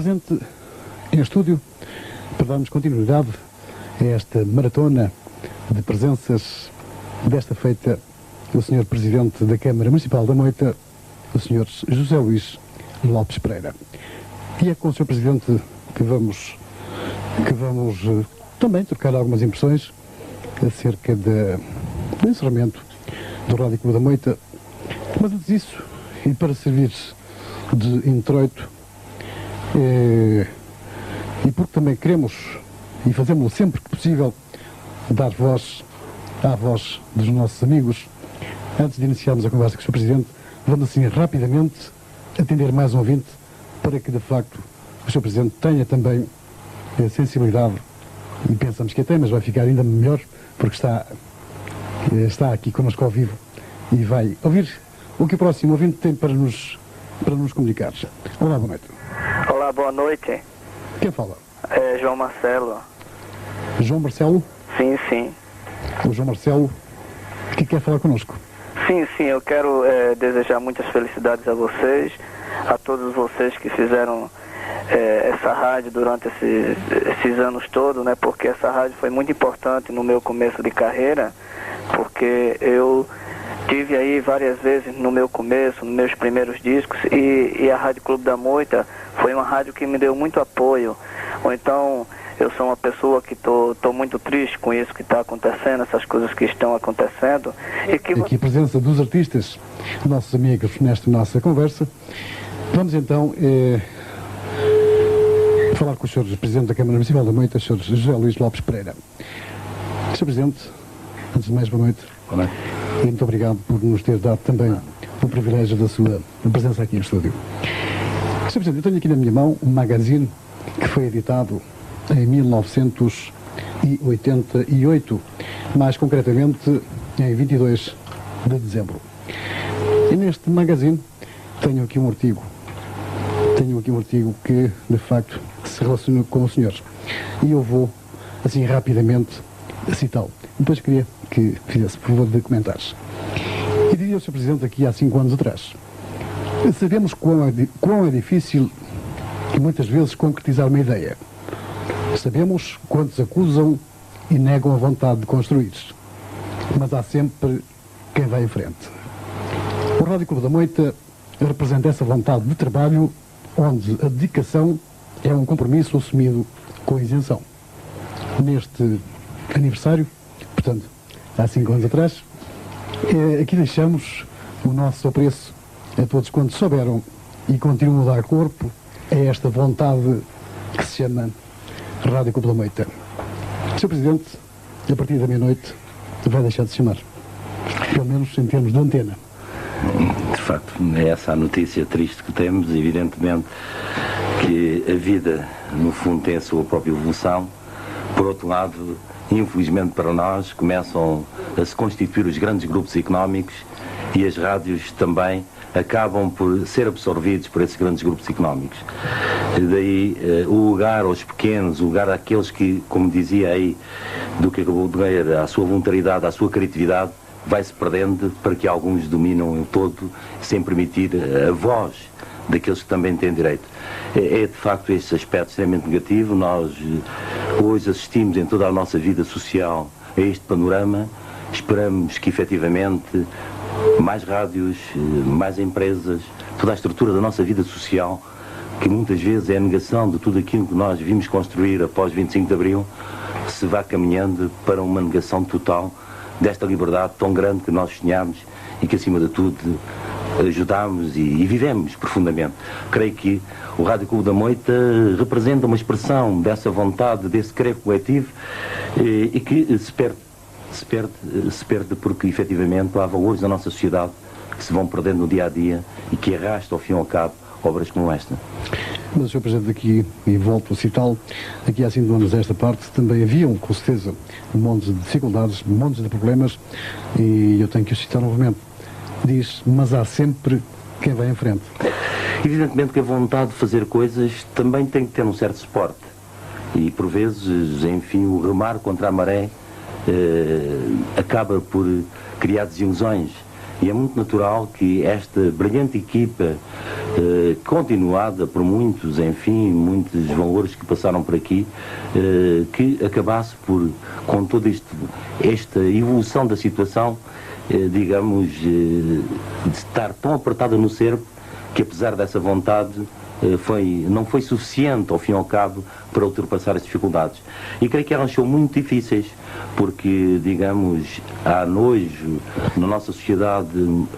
Presente em estúdio para darmos continuidade a esta maratona de presenças desta feita o Sr. Presidente da Câmara Municipal da Moita, o Sr. José Luís Lopes Pereira. E é com o Sr. Presidente que vamos também trocar algumas impressões acerca do encerramento do Rádio Clube da Moita. Mas antes disso, e para servir de introito, e porque também queremos, e fazemos-lo sempre que possível, dar voz à voz dos nossos amigos, antes de iniciarmos a conversa com o Sr. Presidente, vamos assim rapidamente atender mais um ouvinte para que de facto o Sr. Presidente tenha também a sensibilidade, e pensamos que tem, mas vai ficar ainda melhor porque está aqui connosco ao vivo e vai ouvir o que o próximo ouvinte tem para nos comunicar. Olá, boa noite. Olá, boa noite. Quem fala? É João Marcelo. João Marcelo? Sim, sim. O João Marcelo que quer falar connosco. Sim, eu quero desejar muitas felicidades a vocês, a todos vocês que fizeram essa rádio durante esses anos todos, né? Porque essa rádio foi muito importante no meu começo de carreira, porque eu tive aí várias vezes no meu começo, nos meus primeiros discos, e a Rádio Clube da Moita foi uma rádio que me deu muito apoio. Ou então, eu sou uma pessoa que tô muito triste com isso que está acontecendo, essas coisas que estão acontecendo. E que... Aqui a presença dos artistas, nossos amigos, nesta nossa conversa. Vamos então falar com o Sr. Presidente da Câmara Municipal da Moita, Sr. José Luís Lopes Pereira. Sr. Presidente, antes de mais, boa noite. Boa noite. E muito obrigado por nos ter dado também o privilégio da sua presença aqui no estúdio. Sr. Presidente, eu tenho aqui na minha mão um magazine que foi editado em 1988, mais concretamente em 22 de dezembro. E neste magazine tenho aqui um artigo que, de facto, se relaciona com o senhor. E eu vou, assim, rapidamente citá-lo. Depois queria que fizesse, por favor, de comentários. E diria ao Sr. Presidente aqui há 5 anos atrás: sabemos quão é difícil e muitas vezes concretizar uma ideia. Sabemos quantos acusam e negam a vontade de construir. Mas há sempre quem vai em frente. O Rádio Clube da Moita representa essa vontade de trabalho onde a dedicação é um compromisso assumido com isenção. Neste aniversário, portanto, há 5 anos atrás, aqui deixamos o nosso apreço a todos quantos souberam e continuam a dar corpo a esta vontade que se chama Rádio Clube da Moita. Sr. Presidente, a partir da meia-noite vai deixar de se chamar, pelo menos em termos de antena. De facto, é essa a notícia triste que temos. Evidentemente que a vida, no fundo, tem a sua própria evolução. Por outro lado, infelizmente para nós, começam a se constituir os grandes grupos económicos e as rádios também acabam por ser absorvidos por esses grandes grupos económicos. Daí o lugar aos pequenos, o lugar àqueles que, como dizia aí do que acabou de ler, a sua voluntariedade, a sua criatividade, vai-se perdendo para que alguns dominam o todo, sem permitir a voz daqueles que também têm direito. É de facto este aspecto extremamente negativo. Nós hoje assistimos em toda a nossa vida social a este panorama. Esperamos que efetivamente mais rádios, mais empresas, toda a estrutura da nossa vida social, que muitas vezes é a negação de tudo aquilo que nós vimos construir após 25 de Abril, se vá caminhando para uma negação total desta liberdade tão grande que nós sonhamos e que, acima de tudo, ajudámos e vivemos profundamente. Creio que o Rádio Clube da Moita representa uma expressão dessa vontade, desse querer coletivo, e que se perde porque, efetivamente, há valores da nossa sociedade que se vão perdendo no dia-a-dia e que arrastam, ao fim e ao cabo, obras como esta. Mas, Sr. Presidente, aqui, e volto a citá-lo, aqui há 5 anos desta parte, também haviam, com certeza, montes de dificuldades, montes de problemas, e eu tenho que o citar novamente. Diz, mas há sempre quem vai em frente. Evidentemente que a vontade de fazer coisas também tem que ter um certo suporte. E, por vezes, enfim, o remar contra a maré acaba por criar desilusões. E é muito natural que esta brilhante equipa continuada por muitos, enfim, muitos valores que passaram por aqui, que acabasse por, com toda esta evolução da situação, digamos, de estar tão apertada no cerco, que apesar dessa vontade, não foi suficiente, ao fim e ao cabo, para ultrapassar as dificuldades. E creio que elas são muito difíceis, porque, digamos, há nojo na nossa sociedade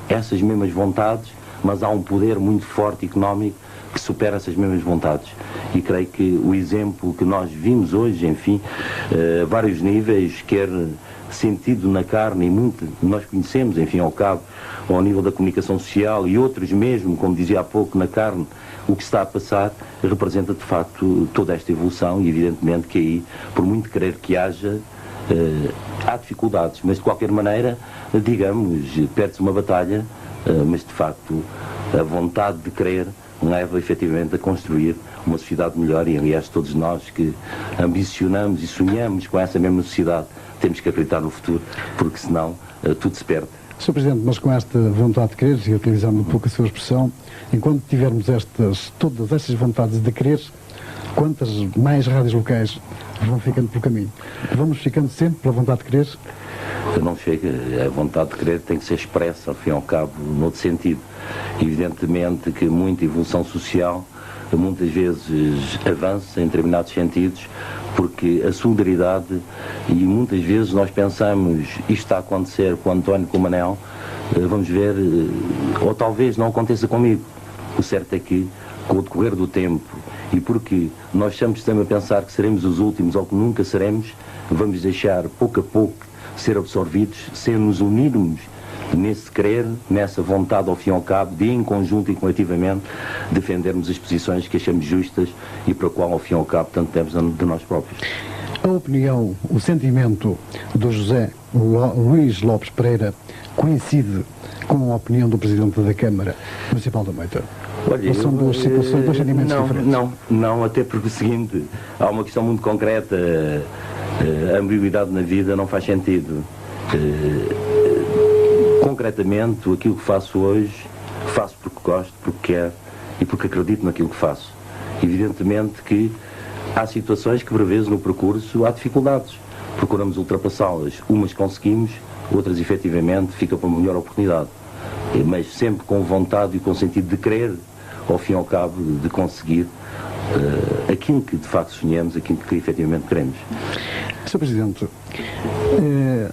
essas mesmas vontades, mas há um poder muito forte económico que supera essas mesmas vontades. E creio que o exemplo que nós vimos hoje, enfim, a vários níveis, quer sentido na carne, e muito nós conhecemos, enfim, ao cabo, ao nível da comunicação social, e outros mesmo, como dizia há pouco, na carne, o que está a passar, representa de facto toda esta evolução, e evidentemente que aí, por muito querer que haja, há dificuldades, mas de qualquer maneira, digamos, perde-se uma batalha, mas de facto a vontade de querer leva efetivamente a construir uma sociedade melhor, e aliás todos nós que ambicionamos e sonhamos com essa mesma sociedade temos que acreditar no futuro, porque senão tudo se perde. Sr. Presidente, mas com esta vontade de querer, e utilizando um pouco a sua expressão, enquanto tivermos todas estas vontades de querer, quantas mais rádios locais vão ficando pelo caminho? Vamos ficando sempre pela vontade de querer? Não chega, a vontade de querer tem que ser expressa, ao fim e ao cabo, noutro sentido. Evidentemente que muita evolução social muitas vezes avança em determinados sentidos, porque a solidariedade, e muitas vezes nós pensamos, isto está a acontecer com António, com o Manel, vamos ver, ou talvez não aconteça comigo. O certo é que, com o decorrer do tempo, e porque nós estamos sempre a pensar que seremos os últimos ou que nunca seremos, vamos deixar pouco a pouco ser absorvidos, sem nos unirmos nesse querer, nessa vontade, ao fim e ao cabo, de em conjunto e coletivamente defendermos as posições que achamos justas e para a qual, ao fim e ao cabo, tanto temos de nós próprios. A opinião, o sentimento do José Luís Lopes Pereira coincide com a opinião do Presidente da Câmara Municipal da Moita? Olha, são duas situações, dois sentimentos diferentes? Não, até porque o seguinte, há uma questão muito concreta, a ambiguidade na vida não faz sentido. Concretamente, aquilo que faço hoje, faço porque gosto, porque quero e porque acredito naquilo que faço. Evidentemente que há situações que, por vezes, no percurso há dificuldades. Procuramos ultrapassá-las. Umas conseguimos, outras, efetivamente, fica para uma melhor oportunidade. Mas sempre com vontade e com sentido de querer, ao fim e ao cabo, de conseguir aquilo que, de facto, sonhamos, aquilo que, efetivamente, queremos. Sr. Presidente,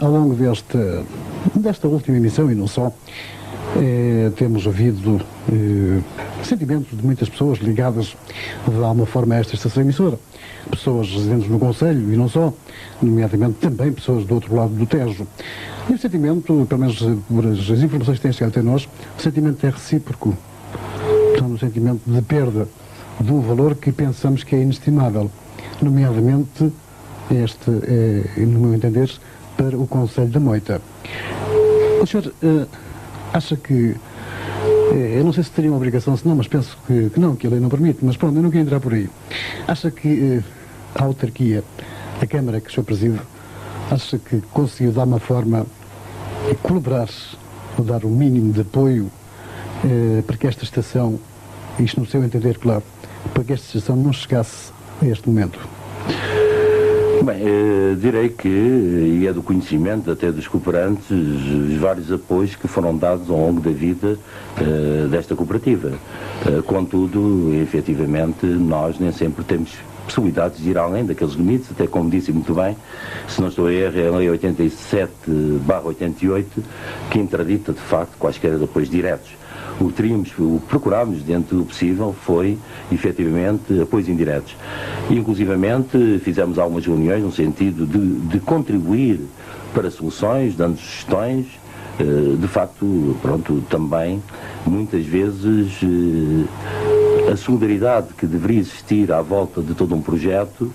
ao longo desta última emissão, e não só, temos ouvido sentimentos de muitas pessoas ligadas de alguma forma a esta estação emissora. Pessoas residentes no Conselho e não só, nomeadamente também pessoas do outro lado do Tejo. E o sentimento, pelo menos por as informações que têm chegado até nós, o sentimento é recíproco. Portanto, o sentimento de perda de um valor que pensamos que é inestimável. Nomeadamente, este é, no meu entender, para o Conselho da Moita. O senhor acha que, eu não sei se teria uma obrigação, se não, mas penso que não, que a lei não permite, mas pronto, eu não quero entrar por aí. Acha que a autarquia, a Câmara que o senhor preside, acha que conseguiu dar uma forma de colaborar, ou dar o mínimo de apoio para que esta estação, isto no seu entender, claro, para que esta estação não chegasse a este momento? Bem, direi que, e é do conhecimento até dos cooperantes, os vários apoios que foram dados ao longo da vida desta cooperativa. Contudo, efetivamente, nós nem sempre temos possibilidades de ir além daqueles limites, até como disse muito bem, se não estou a errar, é a Lei 87/88, que interdita, de facto, quaisquer apoios diretos. O que procurámos, dentro do possível, foi, efetivamente, apoios indiretos. Inclusivamente, fizemos algumas reuniões no sentido de contribuir para soluções, dando sugestões. De facto, pronto, também, muitas vezes, a solidariedade que deveria existir à volta de todo um projeto,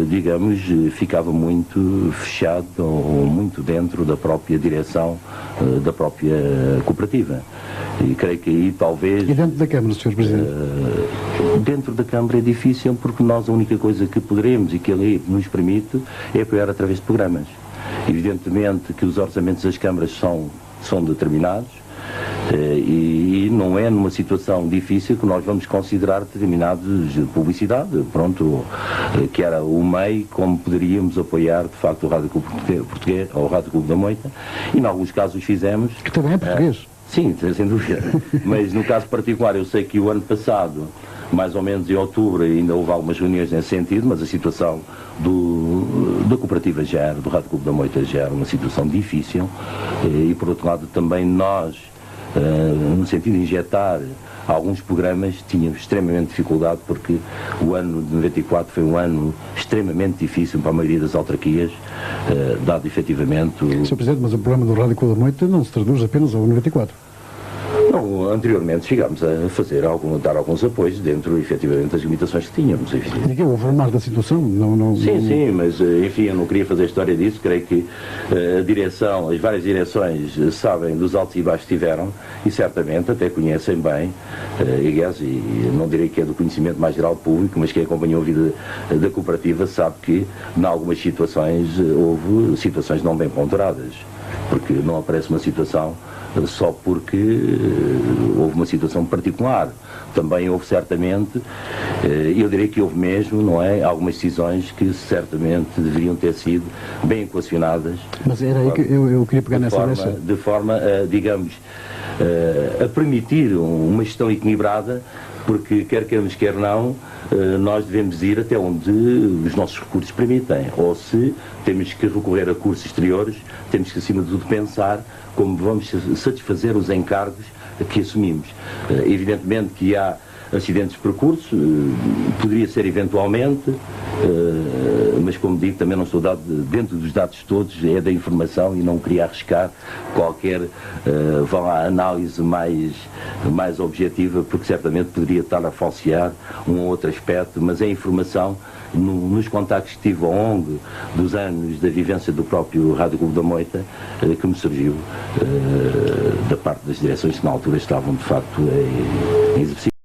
digamos, ficava muito fechado ou muito dentro da própria direção da própria cooperativa. E creio que aí talvez... E dentro da Câmara, Sr. Presidente? Dentro da Câmara é difícil, porque nós a única coisa que poderemos e que a lei nos permite é apoiar através de programas. Evidentemente que os orçamentos das câmaras são determinados, E não é numa situação difícil que nós vamos considerar determinados publicidade, pronto, que era o meio como poderíamos apoiar de facto o Rádio Clube Português ou o Rádio Clube da Moita, e em alguns casos fizemos. Que também é português. Sim, sem dúvida. Mas no caso particular, eu sei que o ano passado, mais ou menos em outubro, ainda houve algumas reuniões nesse sentido, mas a situação da cooperativa Ger, do Rádio Clube da Moita Ger, uma situação difícil, e por outro lado também nós, no sentido de injetar alguns programas, tínhamos extremamente dificuldade, porque o ano de 94 foi um ano extremamente difícil para a maioria das autarquias, dado efetivamente... Sr. Presidente, mas o programa do Rádio Clube da Moita não se traduz apenas ao 94. Não, anteriormente chegámos a fazer dar alguns apoios dentro, efetivamente, das limitações que tínhamos. E houve um mar da situação? Sim, mas, enfim, eu não queria fazer história disso. Creio que a direção, as várias direções sabem dos altos e baixos que tiveram e certamente até conhecem bem, e não direi que é do conhecimento mais geral público, mas quem acompanhou a vida da cooperativa sabe que, em algumas situações, houve situações não bem ponderadas, porque não aparece uma situação só porque houve uma situação particular. Também houve certamente, eu diria que houve mesmo, não é, algumas decisões que certamente deveriam ter sido bem equacionadas. Mas era aí que eu queria pegar nessa deixa. De forma, digamos, a permitir uma gestão equilibrada, porque quer queiramos, quer não, nós devemos ir até onde os nossos recursos permitem. Ou se temos que recorrer a cursos exteriores, temos que, acima de tudo, pensar como vamos satisfazer os encargos que assumimos. Evidentemente que há acidentes de percurso, poderia ser eventualmente, mas como digo, também não estou dentro dos dados todos, é da informação e não queria arriscar qualquer análise mais objetiva, porque certamente poderia estar a falsear um ou outro aspecto, mas é informação nos contactos que tive ao longo dos anos da vivência do próprio Rádio Clube da Moita, que me surgiu da parte das direções que na altura estavam de facto em exercício.